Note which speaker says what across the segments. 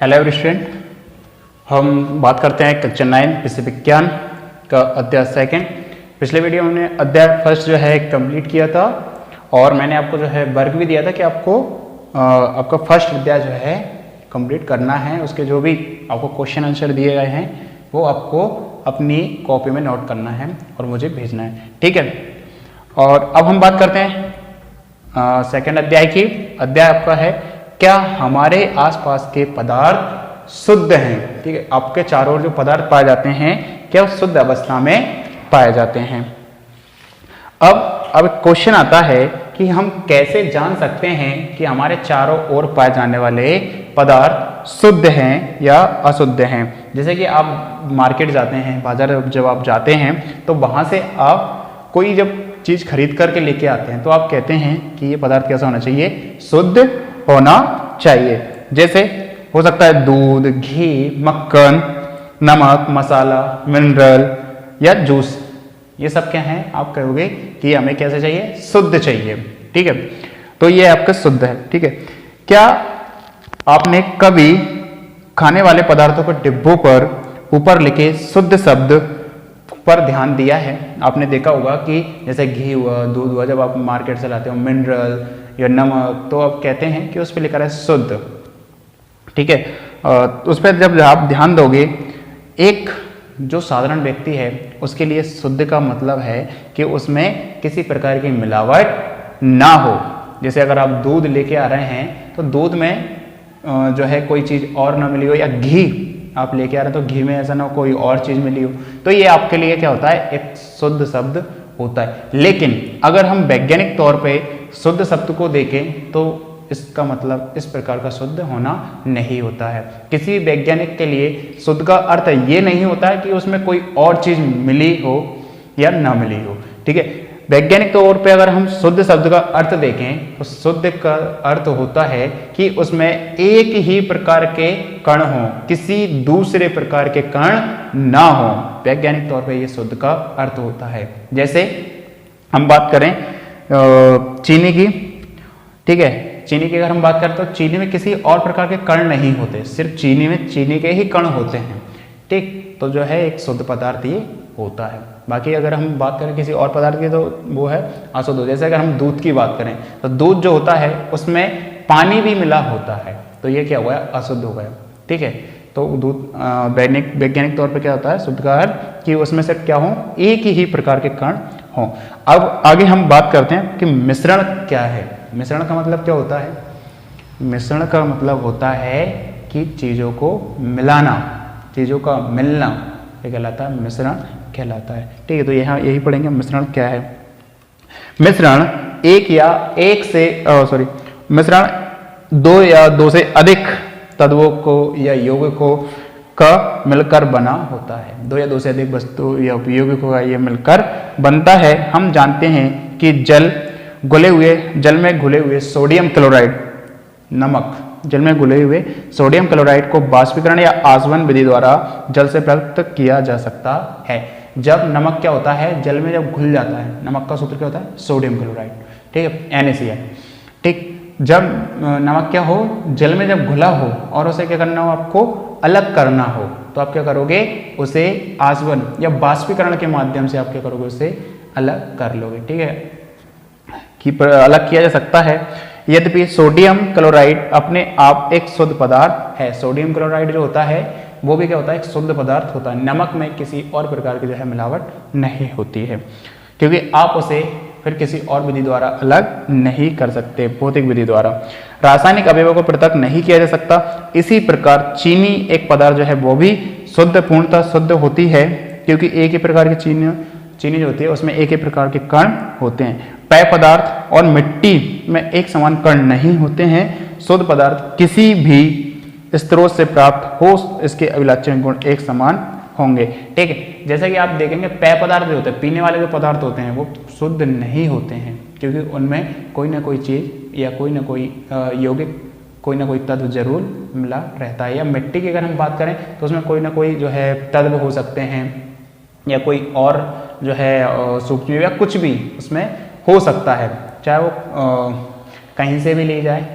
Speaker 1: Hello student, हम बात करते हैं कक्षा 9 विषय विज्ञान का अध्याय सेकंड। पिछले वीडियो में हमने अध्याय फर्स्ट जो है कंप्लीट किया था और मैंने आपको जो है वर्क भी दिया था कि आपको आपका फर्स्ट अध्याय जो है कंप्लीट करना है। उसके जो भी आपको क्वेश्चन आंसर दिए गए हैं वो आपको अपनी कॉपी में नोट करना है और मुझे भेजना है, ठीक है। और अब हम बात करते हैं सेकंड अध्याय की। अध्याय आपका है क्या हमारे आसपास के पदार्थ शुद्ध हैं, ठीक है। आपके चारों ओर जो पदार्थ पाए जाते हैं क्या वो शुद्ध अवस्था में पाए जाते हैं। अब क्वेश्चन आता है कि हम कैसे जान सकते हैं कि हमारे चारों ओर पाए जाने वाले पदार्थ शुद्ध हैं या अशुद्ध हैं। जैसे कि आप मार्केट जाते हैं, बाजार जब आप जाते हैं तो वहां से आप कोई जब चीज खरीद करके लेके आते हैं तो आप कहते हैं कि ये पदार्थ कैसा होना चाहिए, शुद्ध होना चाहिए। जैसे हो सकता है दूध, घी, मक्खन, नमक, मसाला, मिनरल या जूस, ये सब क्या है आप कहोगे कि हमें कैसे चाहिए, शुद्ध चाहिए, ठीक है। तो ये आपका शुद्ध है, ठीक है। क्या आपने कभी खाने वाले पदार्थों को डिब्बों पर ऊपर लिखे शुद्ध शब्द पर ध्यान दिया है? आपने देखा होगा कि जैसे घी हुआ, दूध हुआ, जब आप मार्केट से लाते हो, मिनरल या नमक, तो आप कहते हैं कि उस पर लिखा है शुद्ध, ठीक है। उस पर जब आप ध्यान दोगे, एक जो साधारण व्यक्ति है उसके लिए शुद्ध का मतलब है कि उसमें किसी प्रकार की मिलावट ना हो। जैसे अगर आप दूध लेके आ रहे हैं तो दूध में जो है कोई चीज़ और ना मिली हो, या घी आप लेके आ रहे हैं तो घी में ऐसा ना हो कोई और चीज़ मिली हो, तो ये आपके लिए क्या होता है, एक शुद्ध शब्द होता है। लेकिन अगर हम वैज्ञानिक तौर पे शुद्ध शब्द को देखें तो इसका मतलब इस प्रकार का शुद्ध होना नहीं होता है। किसी वैज्ञानिक के लिए शुद्ध का अर्थ ये नहीं होता है कि उसमें कोई और चीज मिली हो या ना मिली हो, ठीक है। वैज्ञानिक तौर पे अगर हम शुद्ध शब्द का अर्थ देखें तो शुद्ध का अर्थ होता है कि उसमें एक ही प्रकार के कण हो, किसी दूसरे प्रकार के कण ना हो। वैज्ञानिक तौर पे ये शुद्ध का अर्थ होता है। जैसे हम बात करें चीनी की, ठीक है। चीनी की अगर हम बात करें तो चीनी में किसी और प्रकार के कण नहीं होते, सिर्फ चीनी में चीनी के ही कण होते हैं, ठीक। तो जो है एक शुद्ध पदार्थ ये होता है। बाकी अगर हम बात करें किसी और पदार्थ की तो वो है अशुद्ध। जैसे अगर हम दूध की बात करें तो दूध जो होता है उसमें पानी भी मिला होता है, तो ये क्या हुआ, अशुद्ध हो गया, ठीक है। तो दूध वैज्ञानिक तौर पे क्या होता है, शुद्ध का अर्थ कि उसमें सिर्फ क्या हो, एक ही प्रकार के कण हो। अब आगे हम बात करते हैं कि मिश्रण क्या है। मिश्रण का मतलब क्या होता है? मिश्रण का मतलब होता है कि चीजों को मिलाना, चीजों का मिलना, ये कहलाता है मिश्रण कहलाता है, ठीक है। तो यहाँ यही पढ़ेंगे मिश्रण क्या है। मिश्रण मिश्रण दो या दो से अधिक तत्वों को या यौगिकों का मिलकर बना होता है। दो या दो से अधिक वस्तु या यौगिकों का ये मिलकर बनता है। हम जानते हैं कि जल में घुले हुए सोडियम क्लोराइड, नमक, जल में घुले हुए सोडियम क्लोराइड को वाष्पीकरण या आसवन विधि द्वारा जल से प्राप्त किया जा सकता है। जब नमक क्या होता है, जल में जब घुल जाता है, नमक का सूत्र क्या होता है, सोडियम क्लोराइड, ठीक है, NaCl, ठीक। जब नमक क्या हो, जल में जब घुला हो और उसे क्या करना हो, आपको अलग करना हो, तो आप क्या करोगे, उसे आसवन या वाष्पीकरण के माध्यम से आप क्या करोगे, उसे अलग कर लोगे, ठीक है, कि अलग किया जा सकता है। यद्यपि सोडियम क्लोराइड अपने आप एक शुद्ध पदार्थ है। सोडियम क्लोराइड जो होता है वो भी क्या होता है, एक शुद्ध पदार्थ होता है। नमक में किसी और प्रकार की जो है मिलावट नहीं होती है, क्योंकि आप उसे फिर किसी और विधि द्वारा अलग नहीं कर सकते, भौतिक विधि द्वारा। रासायनिक अवयवों को पृथक नहीं किया जा सकता। इसी प्रकार चीनी एक पदार्थ जो है वो भी शुद्ध, पूर्णतः शुद्ध होती है, क्योंकि एक ही प्रकार की चीनी जो होती है उसमें एक ही प्रकार के कण होते हैं। पेय पदार्थ और मिट्टी में एक समान कण नहीं होते हैं। शुद्ध पदार्थ किसी भी स्रोत से प्राप्त हो, इसके अभिलाक्षण गुण एक समान होंगे, ठीक है। जैसे कि आप देखेंगे पेय पदार्थ जो होते हैं, पीने वाले जो पदार्थ होते हैं वो शुद्ध नहीं होते हैं, क्योंकि उनमें कोई ना कोई चीज या कोई ना कोई यौगिक, कोई ना कोई तत्व जरूर मिला रहता है। या मिट्टी की अगर हम बात करें तो उसमें कोई ना कोई जो है तत्व हो सकते हैं, या कोई और जो है सूक्ष्म या कुछ भी उसमें हो सकता है, चाहे वो कहीं से भी ली जाए,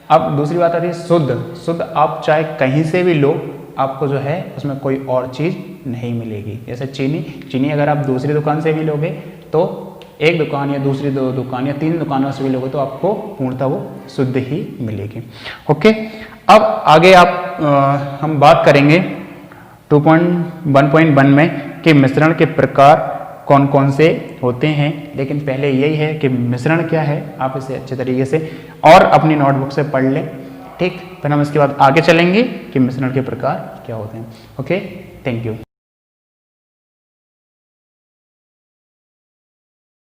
Speaker 1: अब दूसरी बात आती है शुद्ध। शुद्ध आप चाहे कहीं से भी लो, आपको जो है उसमें कोई और चीज़ नहीं मिलेगी। जैसे चीनी अगर आप दूसरी दुकान से भी लोगे तो एक दुकान या दूसरी दो दुकान या 3 दुकानों से भी लोगे तो आपको पूर्णतः वो शुद्ध ही मिलेगी। ओके, अब आगे हम बात करेंगे 2.1.1 में कि मिश्रण के प्रकार कौन कौन से होते हैं। लेकिन पहले यही है कि मिश्रण क्या है, आप इसे अच्छे तरीके से और अपनी नोटबुक से पढ़ लें, ठीक। फिर हम इसके बाद आगे चलेंगे कि मिश्रण के प्रकार क्या होते हैं। Okay, thank you.